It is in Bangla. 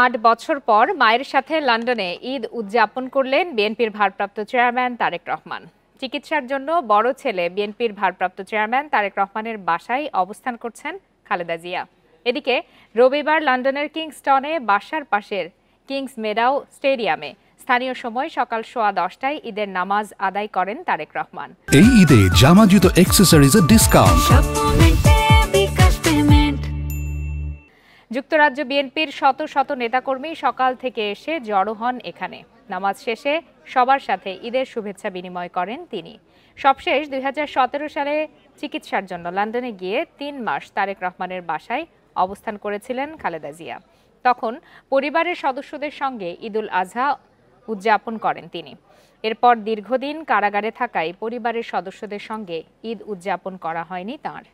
৮ বছর পর মায়ের সাথে লন্ডনে ঈদ উদযাপন করলেন বিএনপির ভারপ্রাপ্ত চেয়ারম্যান তারেক রহমান। চিকিৎসার জন্য বড় ছেলে বিএনপির ভারপ্রাপ্ত চেয়ারম্যান তারেক রহমানের বাসায় অবস্থান করছেন খালেদা জিয়া। এদিকে রবিবার লন্ডনের কিংস্টনে বাসার পাশের কিংস মেডাও স্টেডিয়ামে স্থানীয় সময় সকাল 10:15টায় ঈদের নামাজ আদায় করেন তারেক রহমান। এই ঈদে জামা জুতো অ্যাক্সেসরিজের ডিসকাউন্ট। যুক্তরাজ্য বিএনপির শত শত নেতাকর্মী সকাল থেকে এসে জড়ো হন এখানে। নামাজ শেষে সবার সাথে ঈদের শুভেচ্ছা বিনিময় করেন তিনি। সবশেষ 2017 সালে চিকিৎসার জন্য লন্ডনে গিয়ে 3 মাস তারেক রহমানের বাসায় অবস্থান করেছিলেন খালেদা জিয়া। তখন পরিবারের সদস্যদের সঙ্গে ঈদুল আজহা উদযাপন করেন তিনি। এরপর দীর্ঘদিন কারাগারে থাকায় পরিবারের সদস্যদের সঙ্গে ঈদ উদযাপন করা হয়নি তাঁর।